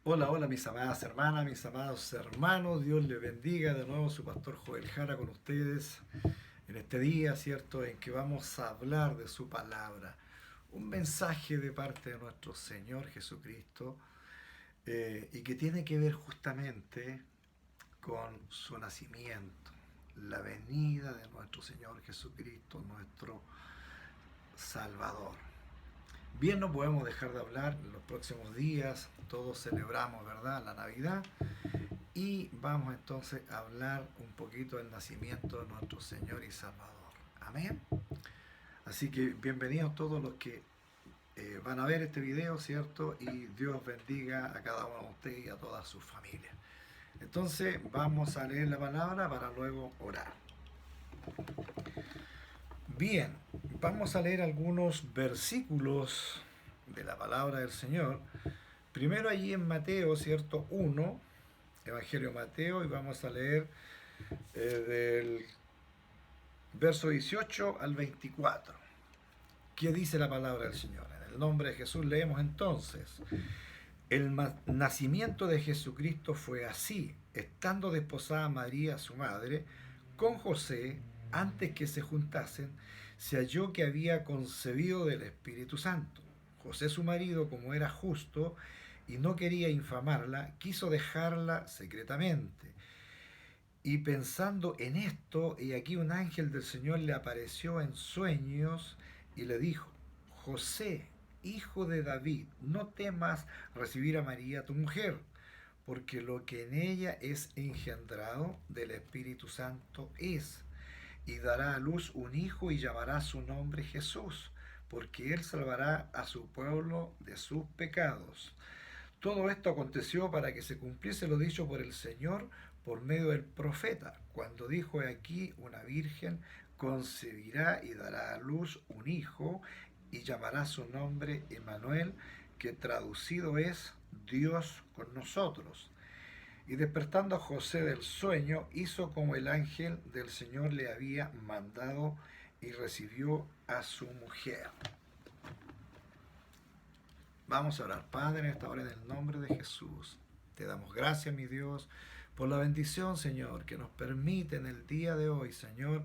Hola, hola mis amadas hermanas, mis amados hermanos, Dios les bendiga de nuevo, su pastor Joel Jara con ustedes en este día, ¿cierto?, en que vamos a hablar de su palabra, un mensaje de parte de nuestro Señor Jesucristo y que tiene que ver justamente con su nacimiento, la venida de nuestro Señor Jesucristo, nuestro Salvador. Bien, no podemos dejar de hablar en los próximos días, todos celebramos, ¿verdad?, la Navidad. Y vamos entonces a hablar un poquito del nacimiento de nuestro Señor y Salvador. Amén. Así que bienvenidos todos los que van a ver este video, ¿cierto? Y Dios bendiga a cada uno de ustedes y a toda su familia. Entonces vamos a leer la palabra para luego orar. Bien, vamos a leer algunos versículos de la palabra del Señor. Primero allí en Mateo, ¿cierto? 1, Evangelio de Mateo, y vamos a leer del verso 18 al 24. ¿Qué dice la palabra del Señor? En el nombre de Jesús leemos entonces. El nacimiento de Jesucristo fue así. Estando desposada María, su madre, con José, antes que se juntasen, se halló que había concebido del Espíritu Santo. José, su marido, como era justo y no quería infamarla, quiso dejarla secretamente. Y pensando en esto, y aquí un ángel del Señor le apareció en sueños y le dijo: José, hijo de David, no temas recibir a María tu mujer, porque lo que en ella es engendrado del Espíritu Santo es, y dará a luz un hijo y llamará su nombre Jesús, porque él salvará a su pueblo de sus pecados. Todo esto aconteció para que se cumpliese lo dicho por el Señor por medio del profeta, cuando dijo: aquí una virgen concebirá y dará a luz un hijo y llamará su nombre Emmanuel, que traducido es Dios con nosotros. Y despertando a José del sueño, hizo como el ángel del Señor le había mandado y recibió a su mujer. Vamos a orar. Padre, en esta hora, en el nombre de Jesús, te damos gracias, mi Dios, por la bendición, Señor, que nos permite en el día de hoy, Señor,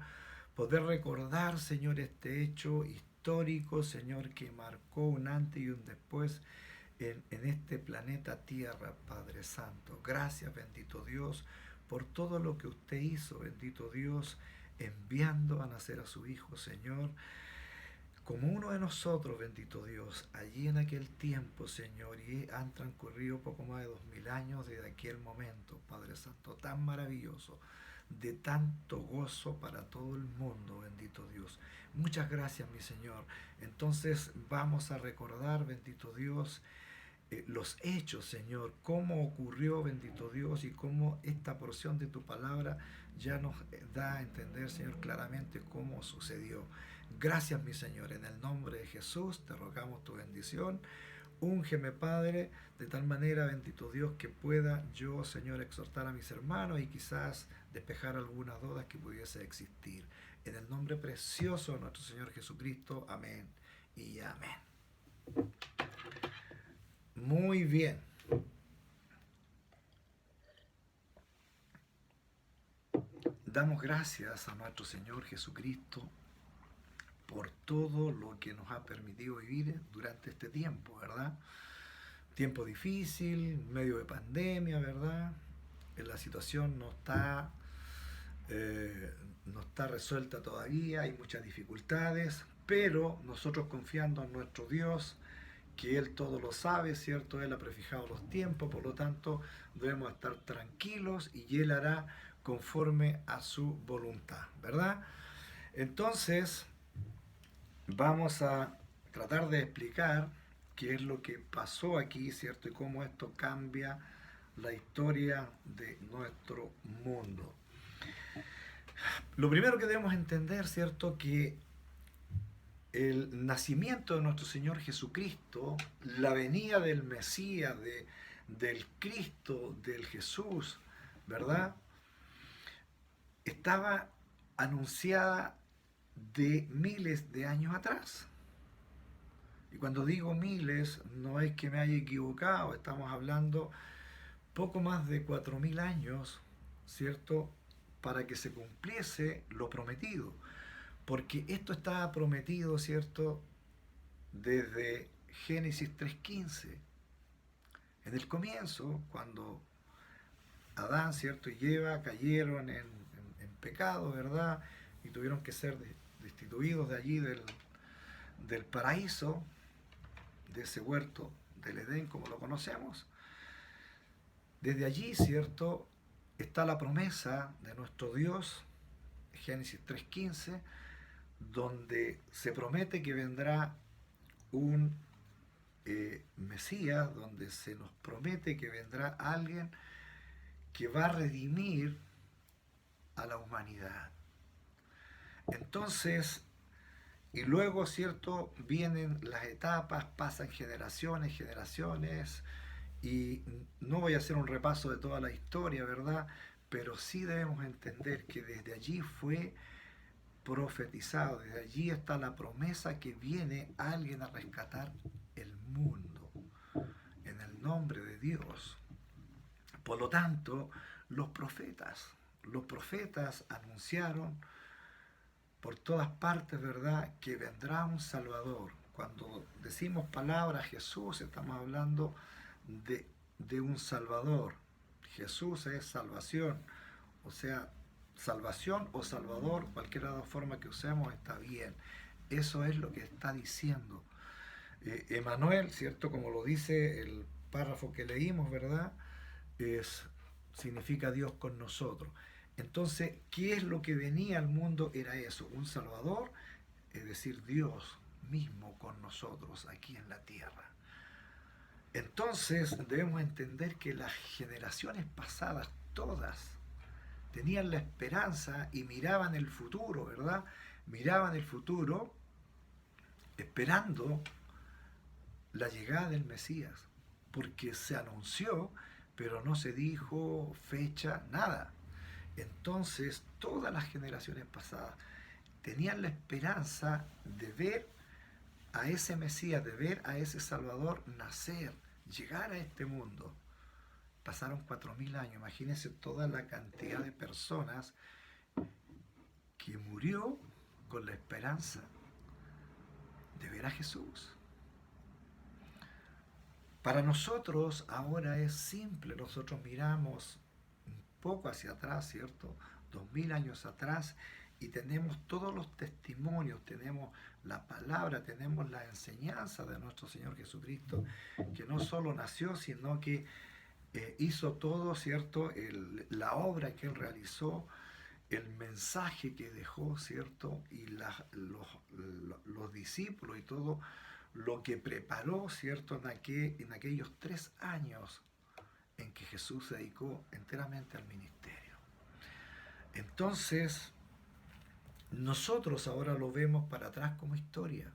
poder recordar, Señor, este hecho histórico, Señor, que marcó un antes y un después en este planeta Tierra, Padre Santo. Gracias, bendito Dios, por todo lo que usted hizo, bendito Dios, enviando a nacer a su Hijo, Señor, como uno de nosotros, bendito Dios, allí en aquel tiempo, Señor, y han transcurrido poco más de 2000 años desde aquel momento, Padre Santo, tan maravilloso, de tanto gozo para todo el mundo, bendito Dios. Muchas gracias, mi Señor. Entonces vamos a recordar, bendito Dios, los hechos, Señor, cómo ocurrió, bendito Dios, y cómo esta porción de tu palabra ya nos da a entender, Señor, claramente cómo sucedió. Gracias, mi Señor, en el nombre de Jesús te rogamos tu bendición. Úngeme, Padre, de tal manera, bendito Dios, que pueda yo, Señor, exhortar a mis hermanos y quizás despejar algunas dudas que pudiese existir. En el nombre precioso de nuestro Señor Jesucristo, amén y amén. Muy bien. Damos gracias a nuestro Señor Jesucristo por todo lo que nos ha permitido vivir durante este tiempo, ¿verdad? Tiempo difícil, medio de pandemia, ¿verdad? La situación no está resuelta todavía, hay muchas dificultades, pero nosotros confiando en nuestro Dios, que Él todo lo sabe, ¿cierto? Él ha prefijado los tiempos, por lo tanto debemos estar tranquilos y Él hará conforme a su voluntad, ¿verdad? Entonces, vamos a tratar de explicar qué es lo que pasó aquí, ¿cierto? Y cómo esto cambia la historia de nuestro mundo. Lo primero que debemos entender, ¿cierto? Que el nacimiento de nuestro Señor Jesucristo, la venida del Mesías, del Cristo, del Jesús, ¿verdad? Estaba anunciada de miles de años atrás. Y cuando digo miles, no es que me haya equivocado, estamos hablando poco más de 4000 años, ¿cierto? Para que se cumpliese lo prometido. Porque esto estaba prometido, ¿cierto? Desde Génesis 3:15. En el comienzo, cuando Adán, ¿cierto? Y Eva cayeron en pecado, ¿verdad? Y tuvieron que ser destituidos de allí del paraíso, de ese huerto del Edén como lo conocemos. Desde allí, ¿cierto? Está la promesa de nuestro Dios, Génesis 3:15, donde se promete que vendrá un Mesías, donde se nos promete que vendrá alguien que va a redimir a la humanidad. Entonces, y luego, ¿cierto? Vienen las etapas, pasan generaciones, generaciones, y no voy a hacer un repaso de toda la historia, ¿verdad? Pero sí debemos entender que desde allí fue profetizado, desde allí está la promesa que viene alguien a rescatar el mundo en el nombre de Dios. Por lo tanto, los profetas anunciaron por todas partes, ¿verdad?, que vendrá un Salvador. Cuando decimos palabra Jesús, estamos hablando de un Salvador. Jesús es salvación, o sea, salvación o Salvador, cualquiera de las formas que usemos está bien. Eso es lo que está diciendo Emanuel, ¿cierto? Como lo dice el párrafo que leímos, ¿verdad? Significa Dios con nosotros. Entonces, ¿qué es lo que venía al mundo? Era eso, un Salvador, es decir, Dios mismo con nosotros aquí en la tierra. Entonces, debemos entender que las generaciones pasadas, todas, tenían la esperanza y miraban el futuro, ¿verdad? Miraban el futuro esperando la llegada del Mesías, porque se anunció, pero no se dijo fecha, nada. Entonces, todas las generaciones pasadas tenían la esperanza de ver a ese Mesías, de ver a ese Salvador nacer, llegar a este mundo. Pasaron 4000 años, imagínense toda la cantidad de personas que murió con la esperanza de ver a Jesús. Para nosotros ahora es simple, nosotros miramos un poco hacia atrás, ¿cierto? 2000 años atrás y tenemos todos los testimonios, tenemos la palabra, tenemos la enseñanza de nuestro Señor Jesucristo, que no solo nació, sino que hizo todo, ¿cierto? La obra que Él realizó, el mensaje que dejó, ¿cierto? Y los discípulos y todo lo que preparó, ¿cierto? En aquellos 3 años en que Jesús se dedicó enteramente al ministerio. Entonces, nosotros ahora lo vemos para atrás como historia,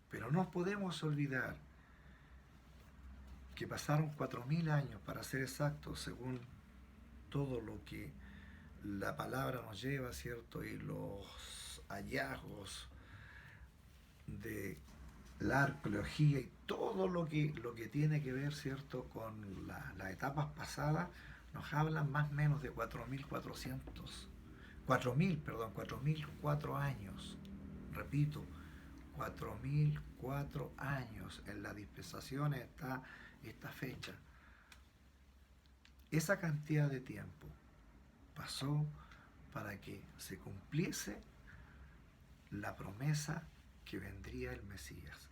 pero no podemos olvidar que pasaron 4000 años, para ser exactos, según todo lo que la palabra nos lleva, ¿cierto? Y los hallazgos de la arqueología y todo lo que tiene que ver, ¿cierto?, con las etapas pasadas, nos hablan más o menos de 4004 años. Repito, 4004 años. En la dispensación está esta fecha. Esa cantidad de tiempo pasó para que se cumpliese la promesa que vendría el Mesías.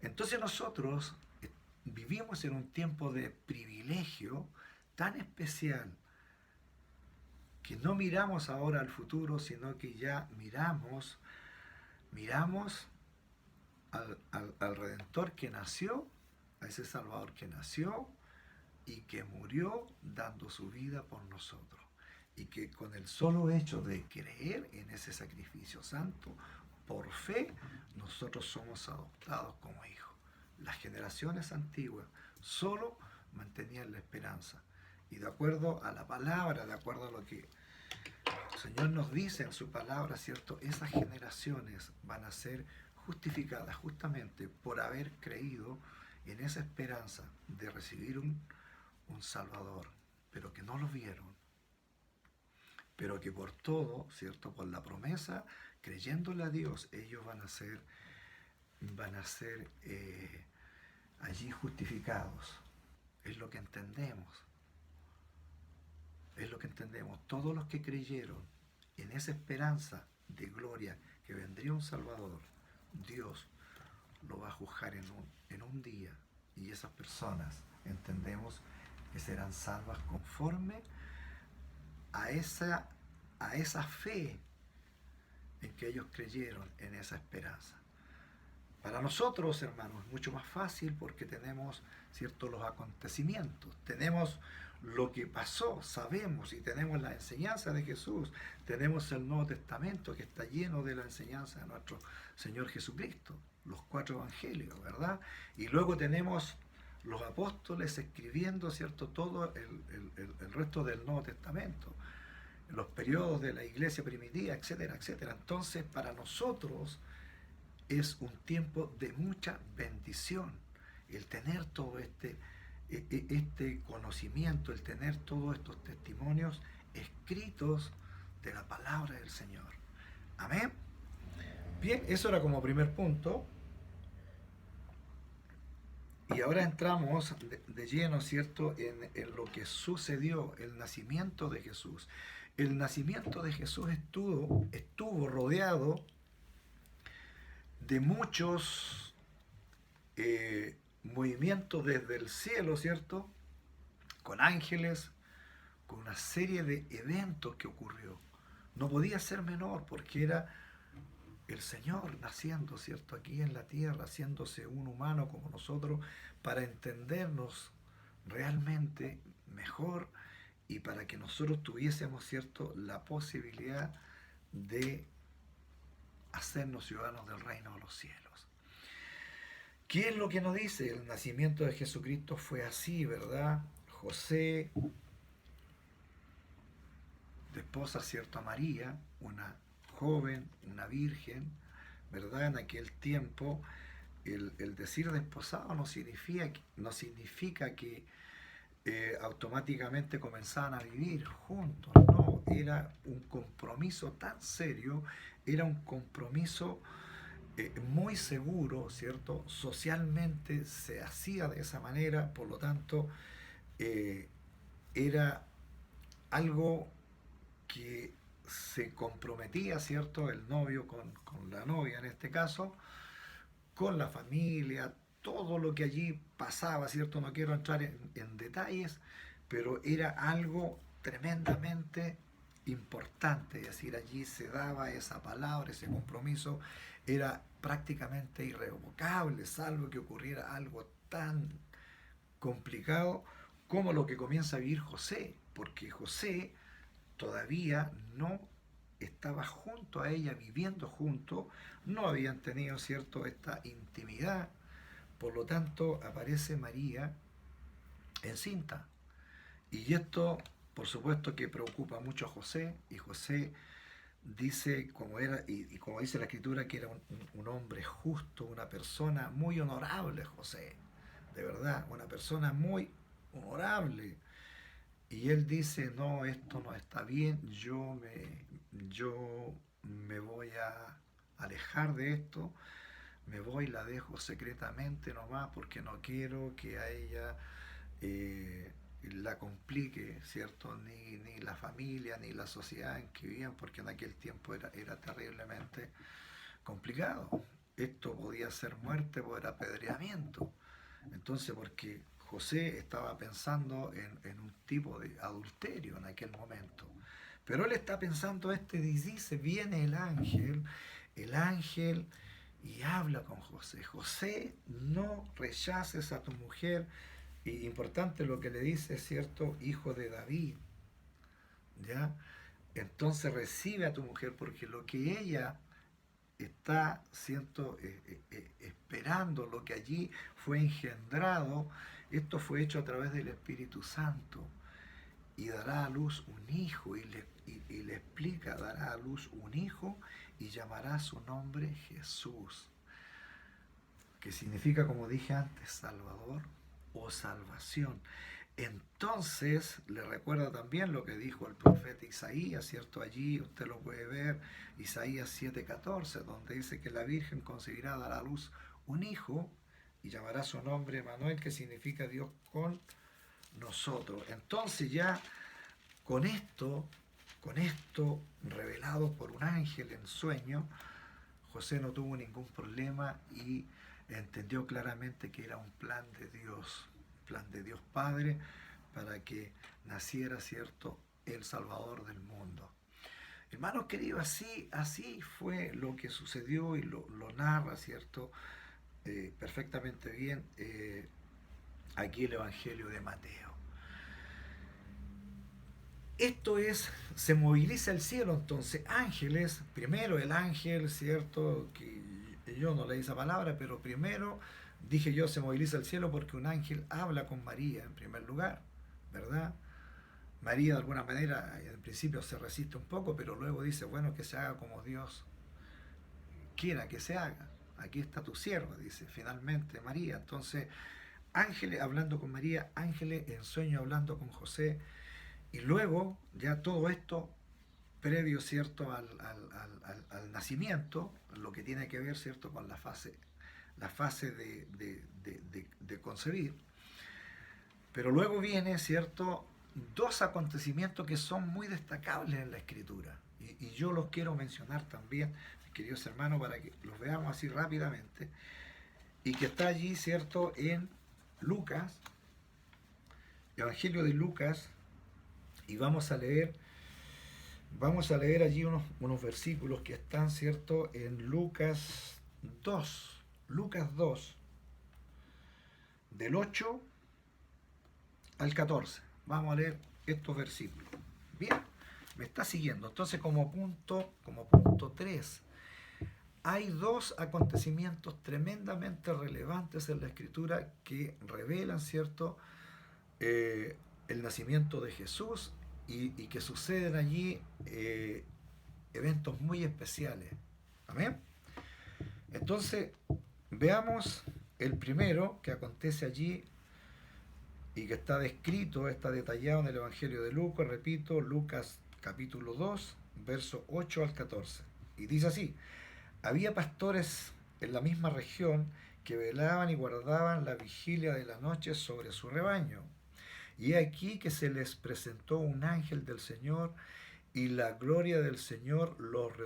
Entonces nosotros vivimos en un tiempo de privilegio tan especial que no miramos ahora al futuro, sino que ya miramos al Redentor que nació, a ese Salvador que nació y que murió dando su vida por nosotros. Y que con el solo hecho de creer en ese sacrificio santo, por fe, nosotros somos adoptados como hijos. Las generaciones antiguas solo mantenían la esperanza. Y de acuerdo a la palabra, de acuerdo a lo que el Señor nos dice en su palabra, ¿cierto? Esas generaciones van a ser justificadas justamente por haber creído en esa esperanza de recibir un Salvador, pero que no lo vieron, pero que por todo, ¿cierto? Por la promesa, creyéndole a Dios, ellos van a ser allí justificados. Es lo que entendemos. Es lo que entendemos. Todos los que creyeron en esa esperanza de gloria que vendría un Salvador, Dios lo va a juzgar en un día. Y esas personas entendemos que serán salvas conforme a esa fe en que ellos creyeron en esa esperanza. Para nosotros, hermanos, es mucho más fácil porque tenemos, ¿cierto?, los acontecimientos, tenemos lo que pasó, sabemos, y tenemos la enseñanza de Jesús, tenemos el Nuevo Testamento que está lleno de la enseñanza de nuestro Señor Jesucristo, los 4 evangelios, ¿verdad? Y luego tenemos los apóstoles escribiendo, ¿cierto?, todo el resto del Nuevo Testamento, los periodos de la iglesia primitiva, etcétera, etcétera. Entonces, para nosotros es un tiempo de mucha bendición el tener todo este conocimiento, el tener todos estos testimonios escritos de la palabra del Señor. Amén. Bien, eso era como primer punto. Y ahora entramos de lleno, ¿cierto?, en lo que sucedió, el nacimiento de Jesús. El nacimiento de Jesús estuvo rodeado de muchos movimientos desde el cielo, ¿cierto?, con ángeles, con una serie de eventos que ocurrió. No podía ser menor porque era el Señor naciendo, ¿cierto?, aquí en la tierra, haciéndose un humano como nosotros, para entendernos realmente mejor y para que nosotros tuviésemos, ¿cierto?, la posibilidad de hacernos ciudadanos del reino de los cielos. ¿Qué es lo que nos dice? El nacimiento de Jesucristo fue así, ¿verdad? José, de esposa, ¿cierto?, a María, una joven, una virgen, ¿verdad? En aquel tiempo, el decir desposado no significa que automáticamente comenzaban a vivir juntos, no, era un compromiso tan serio, era un compromiso muy seguro, ¿cierto? Socialmente se hacía de esa manera, por lo tanto, eh, era algo que se comprometía, ¿cierto?, el novio con la novia en este caso, con la familia, todo lo que allí pasaba, ¿cierto? No quiero entrar en detalles, pero era algo tremendamente importante, es decir, allí se daba esa palabra, ese compromiso, era prácticamente irrevocable, salvo que ocurriera algo tan complicado como lo que comienza a vivir José, porque José todavía no estaba junto a ella, viviendo junto, no habían tenido, ¿cierto?, esta intimidad, por lo tanto aparece María encinta. Y esto, por supuesto, que preocupa mucho a José, y José dice, como era, y como dice la escritura, que era un hombre justo, una persona muy honorable, José, de verdad, una persona muy honorable. Y él dice, no, esto no está bien, yo me voy a alejar de esto, me voy, la dejo secretamente nomás porque no quiero que a ella la complique, ¿cierto? Ni la familia, ni la sociedad en que vivían, porque en aquel tiempo era terriblemente complicado. Esto podía ser muerte por apedreamiento. Entonces, porque José estaba pensando en un tipo de adulterio en aquel momento. Pero él está pensando, dice, viene el ángel y habla con José. José, no rechaces a tu mujer. Y importante lo que le dice, ¿cierto? Hijo de David. ¿Ya? Entonces recibe a tu mujer porque lo que ella está siendo esperando, lo que allí fue engendrado, esto fue hecho a través del Espíritu Santo, y dará a luz un hijo, y le explica, dará a luz un hijo y llamará su nombre Jesús. que significa, como dije antes, Salvador o salvación. Entonces, le recuerda también lo que dijo el profeta Isaías, ¿cierto? Allí usted lo puede ver, Isaías 7:14, donde dice que la Virgen concebirá, dará a luz un hijo y llamará su nombre Emmanuel, que significa Dios con nosotros. Entonces ya con esto revelado por un ángel en sueño, José no tuvo ningún problema y entendió claramente que era un plan de Dios Padre para que naciera, ¿cierto?, el Salvador del mundo. Hermanos queridos, así fue lo que sucedió y lo narra, ¿cierto?, perfectamente bien aquí el Evangelio de Mateo. Esto es, se moviliza el cielo, entonces ángeles, primero el ángel, ¿cierto? Que yo no leí esa palabra, pero primero dije yo, se moviliza el cielo porque un ángel habla con María en primer lugar, ¿verdad? María de alguna manera en principio se resiste un poco, pero luego dice, bueno, que se haga como Dios quiera que se haga. Aquí está tu sierva, dice finalmente María. Entonces, ángeles hablando con María, ángeles en sueño hablando con José, y luego ya todo esto previo, ¿cierto?, al nacimiento, lo que tiene que ver, ¿cierto?, con la fase de concebir. Pero luego viene, ¿cierto?, dos acontecimientos que son muy destacables en la Escritura. Y yo los quiero mencionar también, queridos hermanos, para que los veamos así rápidamente. Y que está allí, ¿cierto?, en Lucas, Evangelio de Lucas, y vamos a leer allí unos versículos que están, ¿cierto?, en Lucas 2, del 8 al 14. Vamos a leer estos versículos. Bien, me está siguiendo. Entonces, como punto 3, hay dos acontecimientos tremendamente relevantes en la Escritura que revelan, ¿cierto?, el nacimiento de Jesús y que suceden allí eventos muy especiales. Amén. Entonces, veamos el primero que acontece allí y que está descrito, está detallado en el Evangelio de Lucas, repito, Lucas capítulo 2, verso 8 al 14. Y dice así: había pastores en la misma región que velaban y guardaban la vigilia de la noche sobre su rebaño. Y aquí que se les presentó un ángel del Señor, y la gloria del Señor los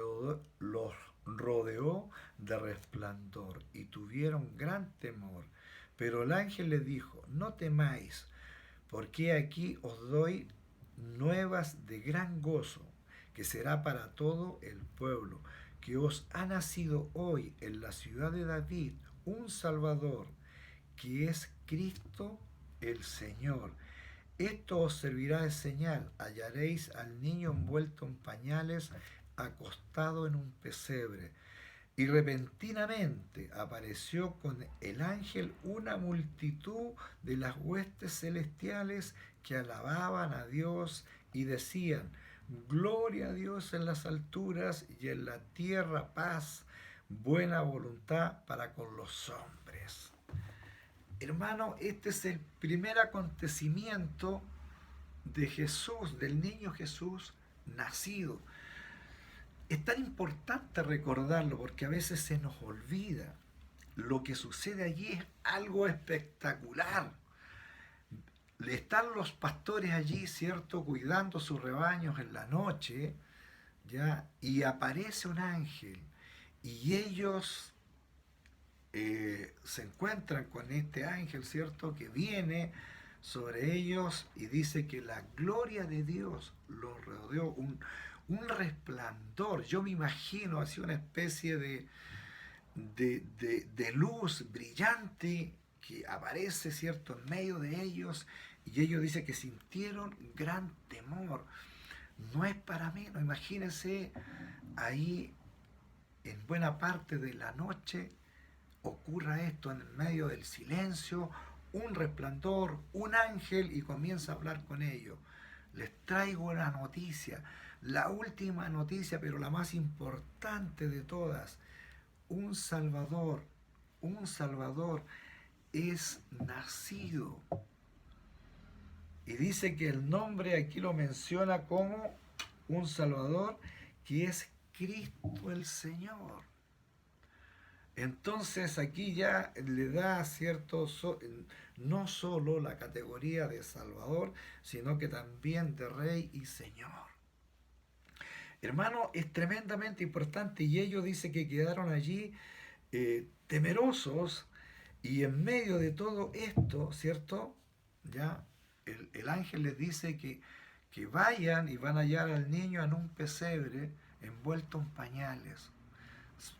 rodeó de resplandor, y tuvieron gran temor. Pero el ángel les dijo: no temáis, porque aquí os doy nuevas de gran gozo, que será para todo el pueblo, que os ha nacido hoy en la ciudad de David un Salvador, que es Cristo el Señor. Esto os servirá de señal: hallaréis al niño envuelto en pañales, acostado en un pesebre. Y repentinamente apareció con el ángel una multitud de las huestes celestiales que alababan a Dios y decían: gloria a Dios en las alturas y en la tierra paz, buena voluntad para con los hombres. Hermano, este es el primer acontecimiento de Jesús, del niño Jesús nacido. Es tan importante recordarlo porque a veces se nos olvida. Lo que sucede allí es algo espectacular. Están los pastores allí, ¿cierto?, cuidando sus rebaños en la noche, ¿ya? Y aparece un ángel y ellos se encuentran con este ángel, ¿cierto?, que viene sobre ellos y dice que la gloria de Dios los rodeó, un resplandor. Yo me imagino así una especie de luz brillante que aparece, ¿cierto?, en medio de ellos, y ellos dicen que sintieron gran temor. No es para menos, imagínense ahí en buena parte de la noche ocurra esto en medio del silencio, un resplandor, un ángel, y comienza a hablar con ellos. Les traigo una noticia, la última noticia, pero la más importante de todas: un Salvador, un Salvador es nacido. Y dice que el nombre aquí lo menciona como un Salvador que es Cristo el Señor. Entonces aquí ya le da no solo la categoría de Salvador, sino que también de Rey y Señor. Hermano, es tremendamente importante y ellos dice que quedaron allí temerosos y en medio de todo esto, ¿cierto? Ya el ángel les dice que vayan y van a hallar al niño en un pesebre envuelto en pañales.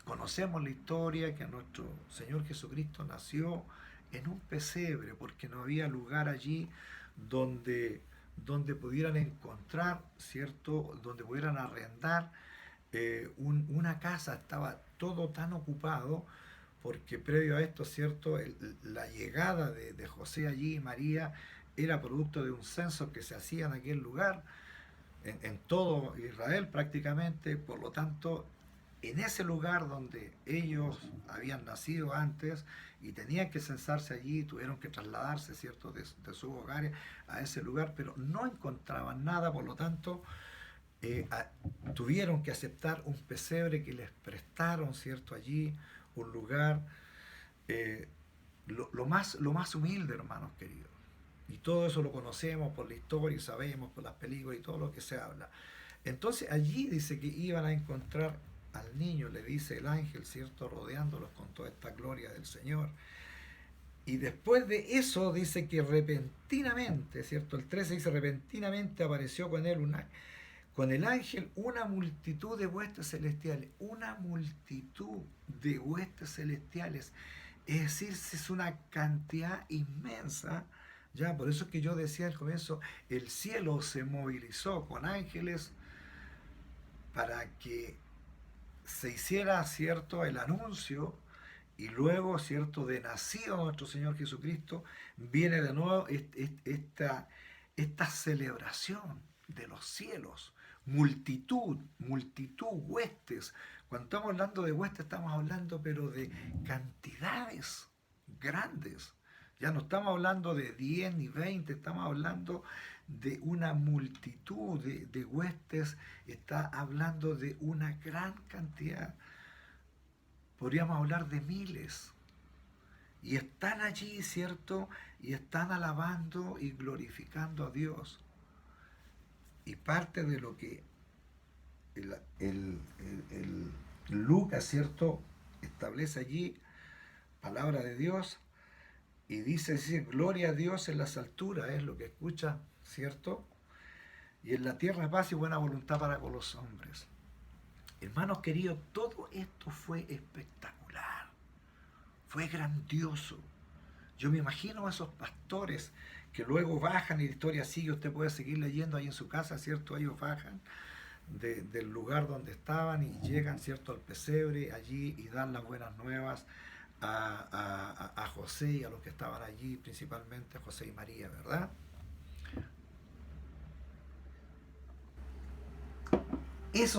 Conocemos la historia que nuestro Señor Jesucristo nació en un pesebre porque no había lugar allí donde pudieran encontrar, ¿cierto? Donde pudieran arrendar una casa. Estaba todo tan ocupado porque previo a esto, ¿cierto? La llegada de José allí y María era producto de un censo que se hacía en aquel lugar, en todo Israel prácticamente. Por lo tanto, en ese lugar donde ellos habían nacido antes y tenían que censarse allí, tuvieron que trasladarse, ¿cierto?, de sus hogares a ese lugar, pero no encontraban nada. Por lo tanto, tuvieron que aceptar un pesebre que les prestaron, ¿cierto?, allí, un lugar, eh, lo más humilde, hermanos queridos. Y todo eso lo conocemos por la historia y sabemos por las películas y todo lo que se habla. Entonces allí dice que iban a encontrar al niño, le dice el ángel, ¿cierto?, rodeándolos con toda esta gloria del Señor. Y después de eso dice que repentinamente, ¿cierto? El 13 dice, repentinamente apareció con el ángel una multitud de huestes celestiales. Una multitud de huestes celestiales. Es decir, es una cantidad inmensa. Ya, por eso es que yo decía al comienzo, el cielo se movilizó con ángeles para que se hiciera, ¿cierto?, el anuncio, y luego, ¿cierto?, de nacido nuestro Señor Jesucristo, viene de nuevo esta celebración de los cielos. Multitud, huestes. Cuando estamos hablando de huestes, estamos hablando pero de cantidades grandes. Ya no estamos hablando de 10 ni 20, estamos hablando de una multitud de huestes, está hablando de una gran cantidad. Podríamos hablar de miles. Y están allí, ¿cierto? Y están alabando y glorificando a Dios. Y parte de lo que el Lucas, ¿cierto?, establece allí, palabra de Dios, y dice, gloria a Dios en las alturas, es lo que escucha, ¿cierto? Y en la tierra paz y buena voluntad para con los hombres. Hermanos queridos, todo esto fue espectacular, fue grandioso. Yo me imagino a esos pastores que luego bajan y la historia sigue, usted puede seguir leyendo ahí en su casa, ¿cierto? Ellos bajan del lugar donde estaban y llegan, ¿cierto?, al pesebre allí y dan las buenas nuevas a José y a los que estaban allí, principalmente a José y María, ¿verdad? Ese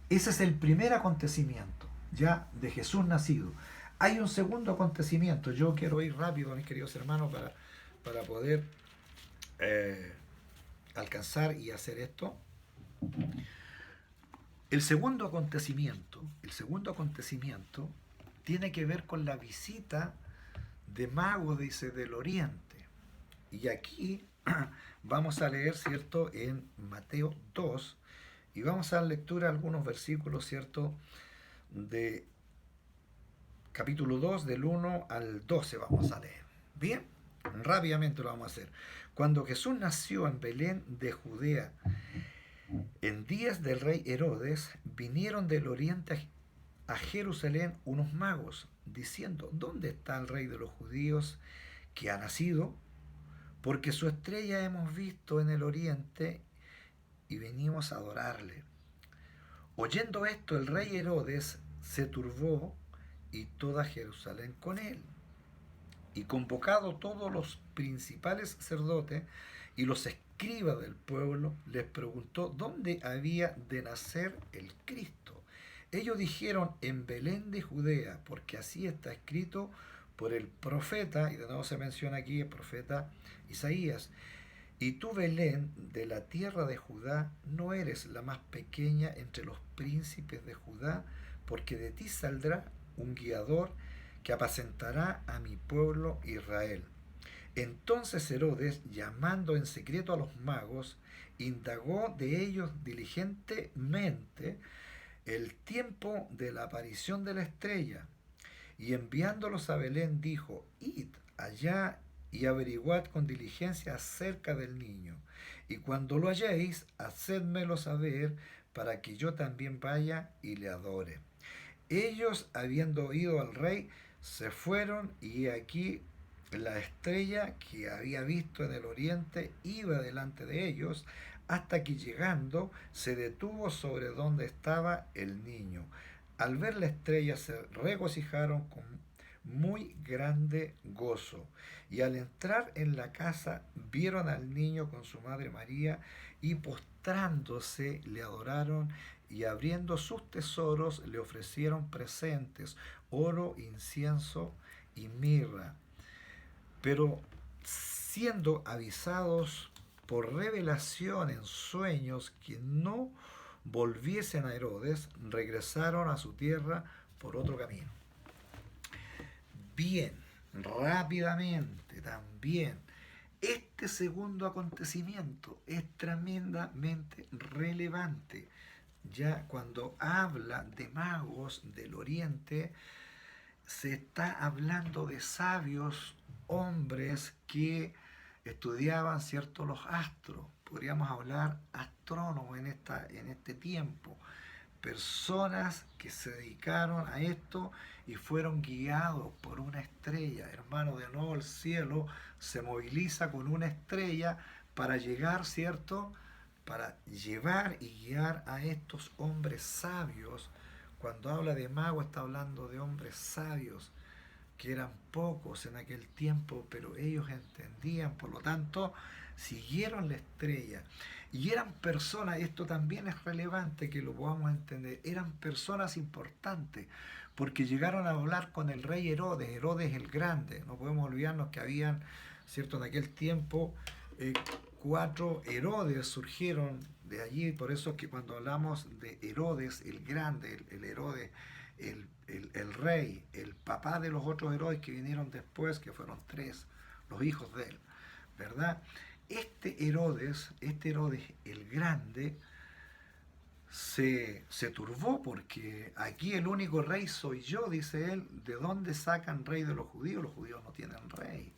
es el primer acontecimiento ya de Jesús nacido. Hay un segundo acontecimiento, yo quiero ir rápido, mis queridos hermanos, para poder alcanzar y hacer esto. El segundo acontecimiento tiene que ver con la visita de magos, dice, del oriente. Y aquí vamos a leer, ¿cierto?, en Mateo 2, y vamos a dar lectura a algunos versículos, ¿cierto?, de capítulo 2, del 1 al 12 vamos a leer. Bien, rápidamente lo vamos a hacer. Cuando Jesús nació en Belén de Judea, en días del rey Herodes, vinieron del oriente a Jerusalén unos magos, diciendo, ¿dónde está el rey de los judíos que ha nacido? Porque su estrella hemos visto en el oriente y venimos a adorarle. Oyendo esto, el rey Herodes se turbó y toda Jerusalén con él. Y convocado todos los principales sacerdotes y los escribas del pueblo, les preguntó dónde había de nacer el Cristo. Ellos dijeron en Belén de Judea, porque así está escrito por el profeta, y de nuevo se menciona aquí el profeta Isaías. Y tú, Belén, de la tierra de Judá, no eres la más pequeña entre los príncipes de Judá, porque de ti saldrá un guiador que apacentará a mi pueblo Israel. Entonces Herodes, llamando en secreto a los magos, indagó de ellos diligentemente el tiempo de la aparición de la estrella, y enviándolos a Belén dijo: id allá y averiguad con diligencia acerca del niño, y cuando lo halléis, hacedmelo saber, para que yo también vaya y le adore. Ellos, habiendo oído al rey, se fueron, y aquí la estrella que había visto en el oriente iba delante de ellos, hasta que llegando se detuvo sobre donde estaba el niño. Al ver la estrella se regocijaron con muy grande gozo, y al entrar en la casa vieron al niño con su madre María, y postrándose le adoraron, y abriendo sus tesoros le ofrecieron presentes: oro, incienso y mirra. Pero siendo avisados por revelación en sueños que no volviesen a Herodes, regresaron a su tierra por otro camino. Bien, rápidamente también, este segundo acontecimiento es tremendamente relevante. Ya cuando habla de magos del oriente, se está hablando de sabios hombres que estudiaban, ¿cierto?, los astros. Podríamos hablar astrónomos en este tiempo. Personas que se dedicaron a esto y fueron guiados por una estrella. Hermano, de nuevo el cielo se moviliza con una estrella para llegar, ¿cierto?, para llevar y guiar a estos hombres sabios. Cuando habla de mago está hablando de hombres sabios, que eran pocos en aquel tiempo, pero ellos entendían, por lo tanto, siguieron la estrella. Y eran personas, esto también es relevante que lo podamos entender, eran personas importantes, porque llegaron a hablar con el rey Herodes, Herodes el Grande. No podemos olvidarnos que habían, ¿cierto?, en aquel tiempo 4 Herodes surgieron de allí. Por eso es que cuando hablamos de Herodes el Grande, el Herodes, el rey, el papá de los otros Herodes que vinieron después, que fueron 3, los hijos de él, ¿verdad? Este Herodes el Grande, se turbó, porque aquí el único rey soy yo, dice él. ¿De dónde sacan rey de los judíos? Los judíos no tienen rey.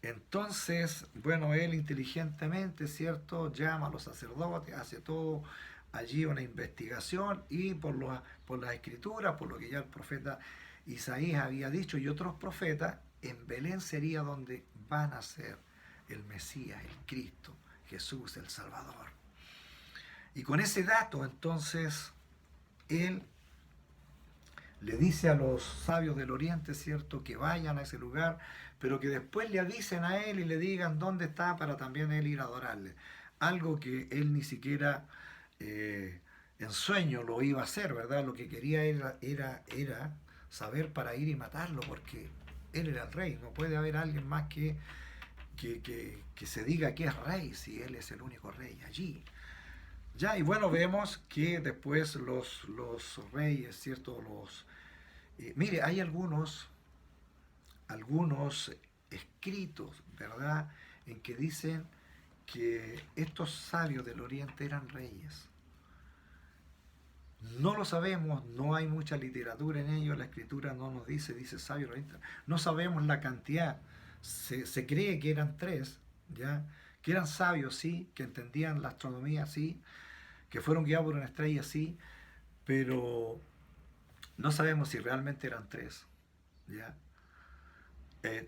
Entonces, bueno, él inteligentemente, ¿cierto?, llama a los sacerdotes, hace todo allí una investigación, y por las escrituras, por lo que ya el profeta Isaías había dicho y otros profetas, en Belén sería donde van a ser el Mesías, el Cristo, Jesús, el Salvador. Y con ese dato, entonces, él le dice a los sabios del oriente, ¿cierto?, que vayan a ese lugar, pero que después le avisen a él y le digan dónde está, para también él ir a adorarle. Algo que él ni siquiera en sueño lo iba a hacer, ¿verdad? Lo que quería era saber para ir y matarlo, porque él era el rey. No puede haber alguien más que se diga que es rey, si él es el único rey allí. Ya, y bueno, vemos que después los reyes, ¿cierto? Mire, hay algunos escritos, ¿verdad?, en que dicen que estos sabios del oriente eran reyes. No lo sabemos, no hay mucha literatura en ello, la escritura no nos dice sabios, no sabemos la cantidad. Se cree que eran 3, ¿ya?, que eran sabios, sí, que entendían la astronomía, sí, que fueron guiados por una estrella, sí, pero no sabemos si realmente eran 3, ¿ya?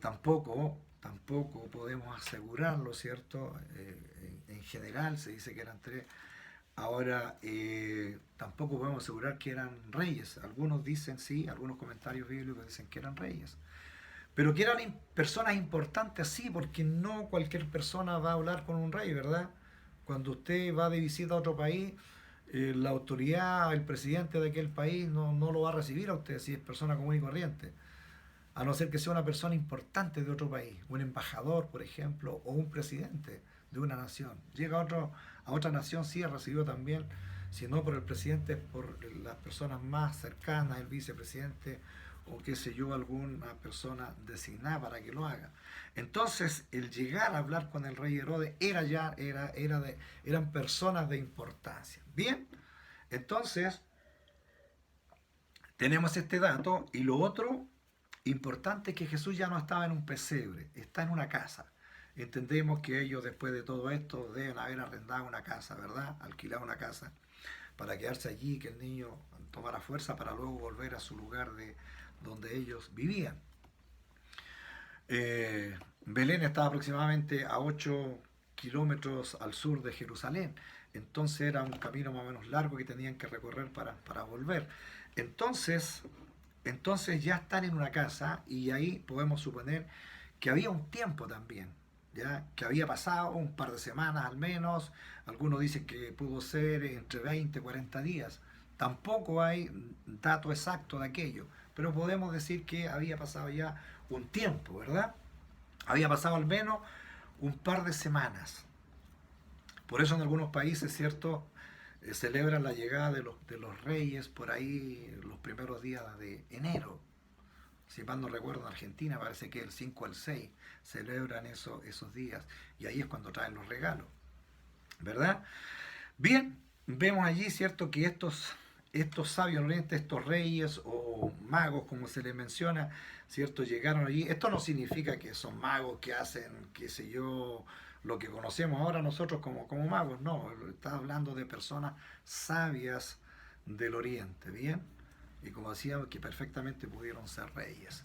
Tampoco podemos asegurarlo, ¿cierto? En general se dice que eran 3. Ahora, tampoco podemos asegurar que eran reyes. Algunos dicen sí, algunos comentarios bíblicos dicen que eran reyes. Pero que eran personas importantes, sí, porque no cualquier persona va a hablar con un rey, ¿verdad? Cuando usted va de visita a otro país, la autoridad, el presidente de aquel país no lo va a recibir a usted si es persona común y corriente, a no ser que sea una persona importante de otro país, un embajador, por ejemplo, o un presidente de una nación. Llega a otra nación, sí, ha recibido también, si no por el presidente, por las personas más cercanas, el vicepresidente o qué sé yo, alguna persona designada para que lo haga. Entonces, el llegar a hablar con el rey Herodes eran personas de importancia. Bien, entonces tenemos este dato y lo otro importante es que Jesús ya no estaba en un pesebre, está en una casa. Entendemos que ellos después de todo esto deben haber arrendado una casa, ¿verdad? Alquilado una casa para quedarse allí, que el niño tomara fuerza para luego volver a su lugar de donde ellos vivían. Belén estaba aproximadamente a 8 kilómetros al sur de Jerusalén, entonces era un camino más o menos largo que tenían que recorrer para volver. Entonces, entonces ya están en una casa y ahí podemos suponer que había un tiempo también, ya que había pasado un par de semanas al menos, algunos dicen que pudo ser entre 20 y 40 días. Tampoco hay dato exacto de aquello, pero podemos decir que había pasado ya un tiempo, ¿verdad? Había pasado al menos un par de semanas. Por eso en algunos países, ¿cierto? Celebran la llegada de los reyes por ahí los primeros días de enero. Si mal no recuerdo, en Argentina parece que el 5 al 6 celebran esos días y ahí es cuando traen los regalos, ¿verdad? Bien, vemos allí, ¿cierto?, que estos sabios del Oriente, estos reyes o magos, como se les menciona, ¿cierto?, llegaron allí. Esto no significa que son magos que hacen, qué sé yo, lo que conocemos ahora nosotros como magos, no, está hablando de personas sabias del Oriente, ¿bien? Y como decíamos, que perfectamente pudieron ser reyes.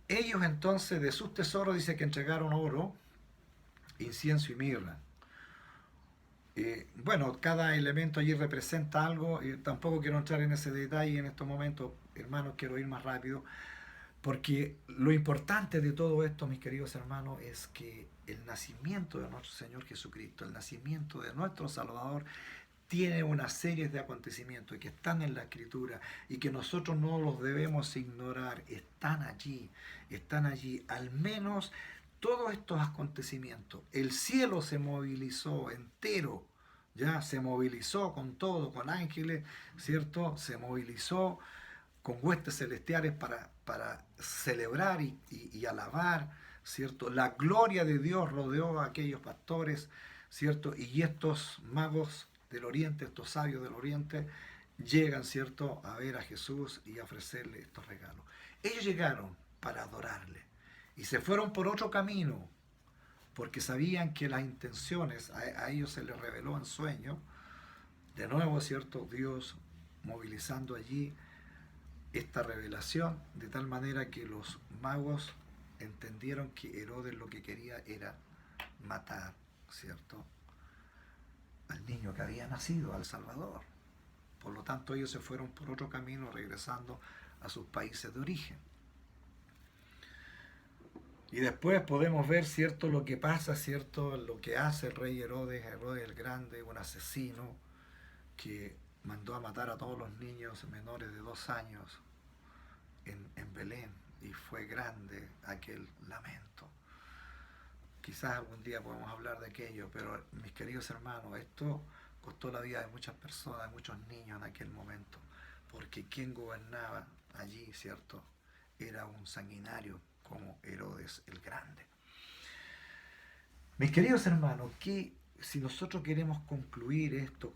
Ellos entonces de sus tesoros dice que entregaron oro, incienso y mirra. Bueno, cada elemento allí representa algo, tampoco quiero entrar en ese detalle en estos momentos, hermanos, quiero ir más rápido, porque lo importante de todo esto, mis queridos hermanos, es que el nacimiento de nuestro Señor Jesucristo, el nacimiento de nuestro Salvador, tiene una serie de acontecimientos que están en la Escritura y que nosotros no los debemos ignorar, están allí, al menos todos estos acontecimientos. El cielo se movilizó entero, ya se movilizó con todo, con ángeles, ¿cierto? Se movilizó con huestes celestiales para celebrar y alabar, ¿cierto? La gloria de Dios rodeó a aquellos pastores, ¿cierto? Y estos magos del Oriente, estos sabios del Oriente, llegan, ¿cierto?, a ver a Jesús y a ofrecerle estos regalos. Ellos llegaron para adorarle y se fueron por otro camino, porque sabían que las intenciones, a ellos se les reveló en sueño, de nuevo, ¿cierto?, Dios movilizando allí esta revelación, de tal manera que los magos entendieron que Herodes lo que quería era matar, ¿cierto?, al niño que había nacido, al Salvador. Por lo tanto, ellos se fueron por otro camino, regresando a sus países de origen. Y después podemos ver, ¿cierto?, lo que pasa, ¿cierto?, lo que hace el rey Herodes, Herodes el Grande, un asesino que mandó a matar a todos los niños menores de 2 años en Belén, y fue grande aquel lamento. Quizás algún día podamos hablar de aquello, pero mis queridos hermanos, esto costó la vida de muchas personas, de muchos niños en aquel momento, porque quien gobernaba allí, ¿cierto?, era un sanguinario como Herodes el Grande. Mis queridos hermanos, que si nosotros queremos concluir esto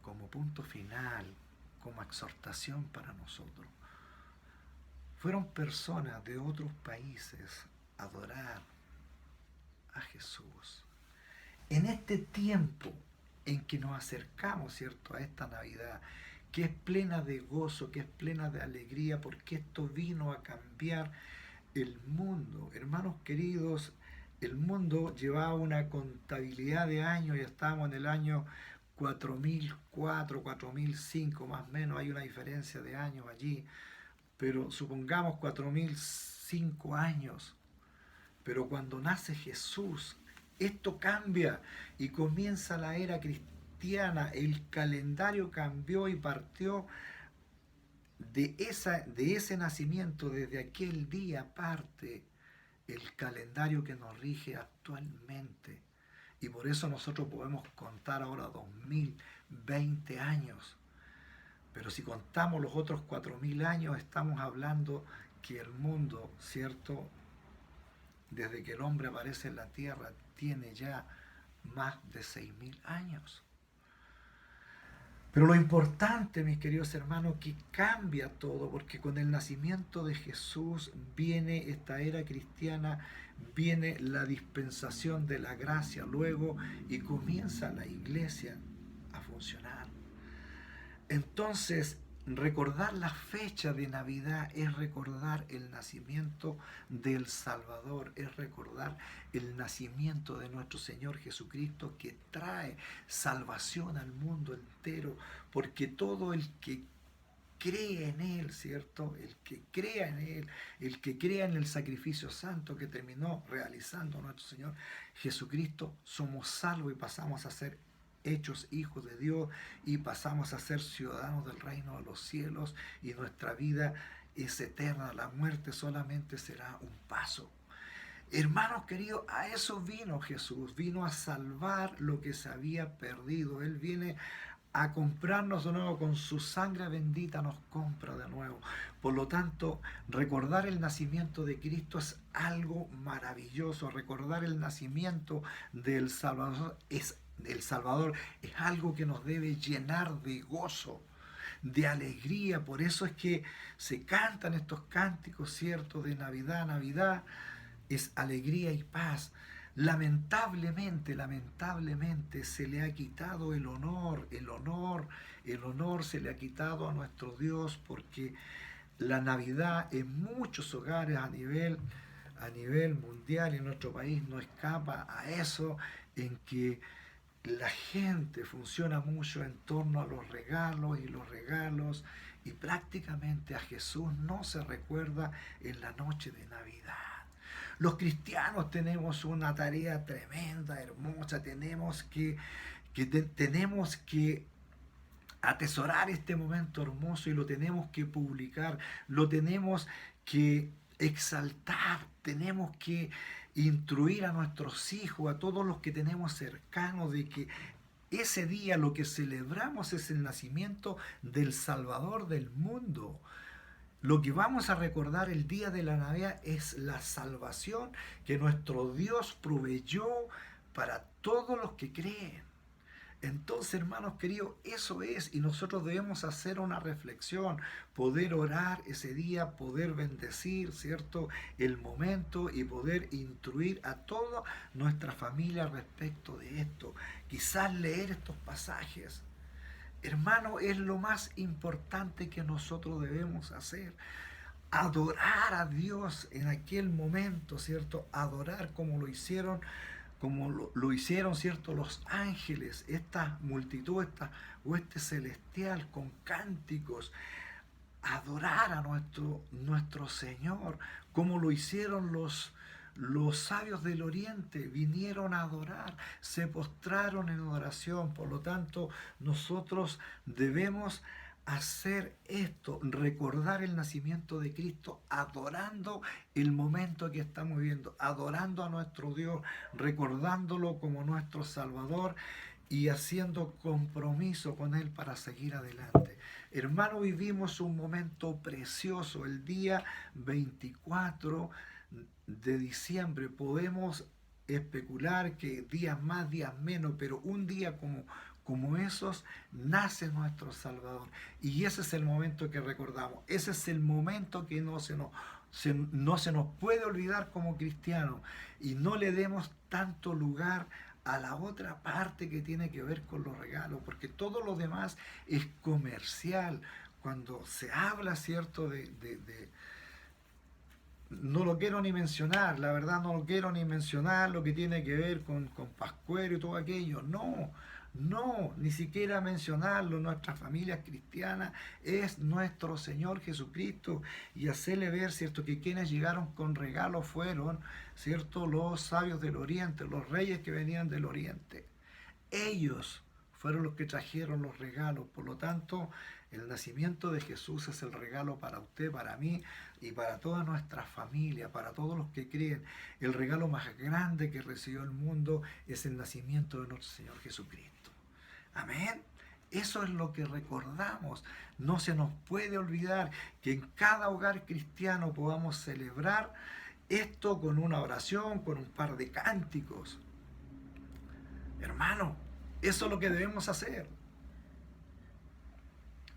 como punto final, como exhortación para nosotros, fueron personas de otros países a adorar a Jesús. En este tiempo en que nos acercamos, ¿cierto?, a esta Navidad, que es plena de gozo, que es plena de alegría, porque esto vino a cambiar el mundo. Hermanos queridos, el mundo llevaba una contabilidad de años, ya estamos en el año 4004, 4005, más o menos, hay una diferencia de años allí, pero supongamos 4005 años. Pero cuando nace Jesús, Esto cambia y comienza la era cristiana. El calendario cambió y partió de ese nacimiento. Desde aquel día parte el calendario que nos rige actualmente. Y por eso nosotros podemos contar ahora 2020 años. Pero si contamos los otros 4000 años, estamos hablando que el mundo, ¿cierto? Desde que el hombre aparece en la tierra, tiene ya más de 6000 años. Pero lo importante, mis queridos hermanos, que cambia todo, porque con el nacimiento de Jesús viene esta era cristiana, viene la dispensación de la gracia luego y comienza la iglesia a funcionar. Entonces, recordar la fecha de Navidad es recordar el nacimiento del Salvador, es recordar el nacimiento de nuestro Señor Jesucristo, que trae salvación al mundo entero, porque todo el que cree en Él, ¿cierto? El que crea en Él, el que crea en el sacrificio santo que terminó realizando nuestro Señor Jesucristo, somos salvos y pasamos a ser hechos hijos de Dios y pasamos a ser ciudadanos del reino de los cielos, y nuestra vida es eterna. La muerte solamente será un paso. Hermanos queridos, a eso vino Jesús, vino a salvar lo que se había perdido. Él viene a comprarnos de nuevo, con su sangre bendita nos compra de nuevo. Por lo tanto, recordar el nacimiento de Cristo es algo maravilloso. Recordar el nacimiento del Salvador es algo que nos debe llenar de gozo, de alegría. Por eso es que se cantan estos cánticos, ¿cierto? De Navidad. Navidad es alegría y paz. Lamentablemente se le ha quitado el honor se le ha quitado a nuestro Dios, porque la Navidad en muchos hogares a nivel mundial y en nuestro país no escapa a eso, en que la gente funciona mucho en torno a los regalos, y prácticamente a Jesús no se recuerda en la noche de Navidad. Los cristianos tenemos una tarea tremenda, hermosa. Tenemos que atesorar este momento hermoso, y lo tenemos que publicar, lo tenemos que exaltar, tenemos que instruir a nuestros hijos, a todos los que tenemos cercanos, de que ese día lo que celebramos es el nacimiento del Salvador del mundo. Lo que vamos a recordar el día de la Navidad es la salvación que nuestro Dios proveyó para todos los que creen. Entonces, hermanos queridos, eso es, y nosotros debemos hacer una reflexión, poder orar ese día, poder bendecir, ¿cierto?, el momento, y poder instruir a toda nuestra familia respecto de esto. Quizás leer estos pasajes, hermano, es lo más importante que nosotros debemos hacer. Adorar a Dios en aquel momento, ¿cierto? Adorar como lo hicieron, ¿cierto?, los ángeles, esta multitud, esta hueste celestial con cánticos. Adorar a nuestro Señor, como lo hicieron los sabios del oriente. Vinieron a adorar, se postraron en adoración. Por lo tanto, nosotros debemos hacer esto, recordar el nacimiento de Cristo, adorando el momento que estamos viviendo, adorando a nuestro Dios, recordándolo como nuestro Salvador y haciendo compromiso con Él para seguir adelante. Hermano, vivimos un momento precioso, el día 24 de diciembre. Podemos especular que días más, días menos, pero un día como esos nace nuestro Salvador, y ese es el momento que recordamos. Ese es el momento que no se nos puede olvidar como cristianos, y no le demos tanto lugar a la otra parte que tiene que ver con los regalos, porque todo lo demás es comercial. Cuando se habla, ¿cierto?, no lo quiero ni mencionar, la verdad no lo quiero ni mencionar, lo que tiene que ver con Pascuero y todo aquello. No, No, ni siquiera mencionarlo. Nuestra familia cristiana es nuestro Señor Jesucristo, y hacerle ver, ¿cierto?, que quienes llegaron con regalos fueron, ¿cierto?, los sabios del Oriente, los reyes que venían del Oriente. Ellos fueron los que trajeron los regalos. Por lo tanto, el nacimiento de Jesús es el regalo para usted, para mí y para toda nuestra familia, para todos los que creen. El regalo más grande que recibió el mundo es el nacimiento de nuestro Señor Jesucristo. Amén. Eso es lo que recordamos. No se nos puede olvidar que en cada hogar cristiano podamos celebrar esto con una oración, con un par de cánticos. Hermano, eso es lo que debemos hacer.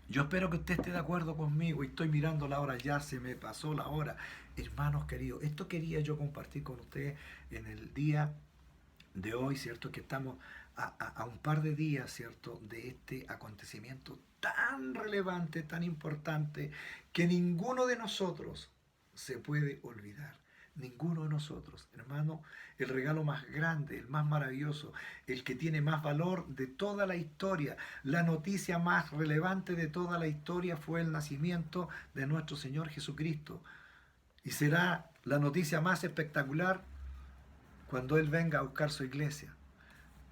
Yo espero que usted esté de acuerdo conmigo, y estoy mirando la hora, ya se me pasó la hora. Hermanos queridos, esto quería yo compartir con ustedes en el día de hoy, ¿cierto? Que estamos a un par de días, ¿cierto?, de este acontecimiento tan relevante, tan importante, que ninguno de nosotros se puede olvidar. Ninguno de nosotros, hermano, el regalo más grande, el más maravilloso, el que tiene más valor de toda la historia, la noticia más relevante de toda la historia fue el nacimiento de nuestro Señor Jesucristo. Y será la noticia más espectacular cuando Él venga a buscar su iglesia.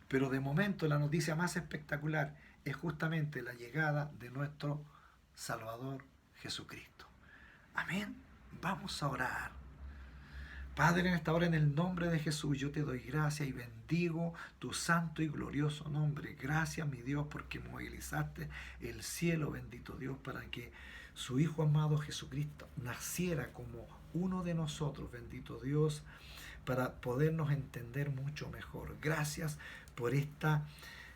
Pero de momento la noticia más espectacular es justamente la llegada de nuestro Salvador Jesucristo. Amén. Vamos a orar. Padre, en esta hora, en el nombre de Jesús, yo te doy gracias y bendigo tu santo y glorioso nombre. Gracias, mi Dios, porque movilizaste el cielo, bendito Dios, para que su Hijo amado Jesucristo naciera como uno de nosotros, bendito Dios, para podernos entender mucho mejor. Gracias por esta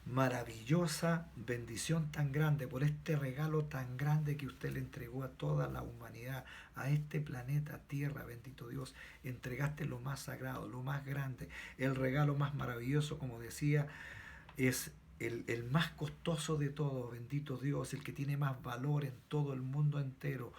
maravillosa bendición tan grande, por este regalo tan grande que usted le entregó a toda la humanidad, a este planeta Tierra, bendito Dios. Entregaste lo más sagrado, lo más grande, el regalo más maravilloso, como decía, es el más costoso de todos, bendito Dios, el que tiene más valor en todo el mundo entero.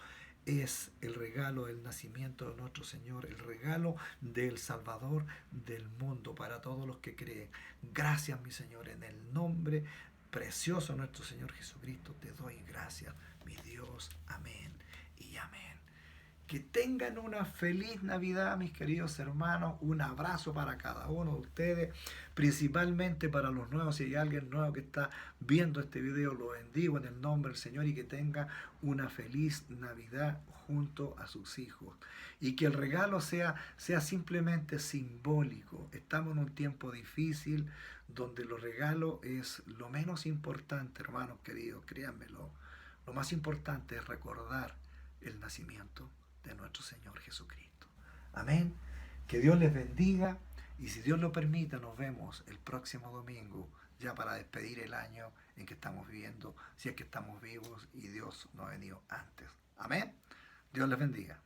Es el regalo del nacimiento de nuestro Señor, el regalo del Salvador del mundo para todos los que creen. Gracias, mi Señor, en el nombre precioso de nuestro Señor Jesucristo te doy gracias, mi Dios. Amén y amén. Que tengan una feliz Navidad, mis queridos hermanos. Un abrazo para cada uno de ustedes, principalmente para los nuevos. Si hay alguien nuevo que está viendo este video, lo bendigo en el nombre del Señor, y que tenga una feliz Navidad junto a sus hijos. Y que el regalo sea simplemente simbólico. Estamos en un tiempo difícil donde los regalos es lo menos importante, hermanos queridos, créanmelo. Lo más importante es recordar el nacimiento de nuestro Señor Jesucristo. Amén. Que Dios les bendiga, y si Dios lo permite, nos vemos el próximo domingo, ya para despedir el año en que estamos viviendo, si es que estamos vivos y Dios no ha venido antes. Amén. Dios les bendiga.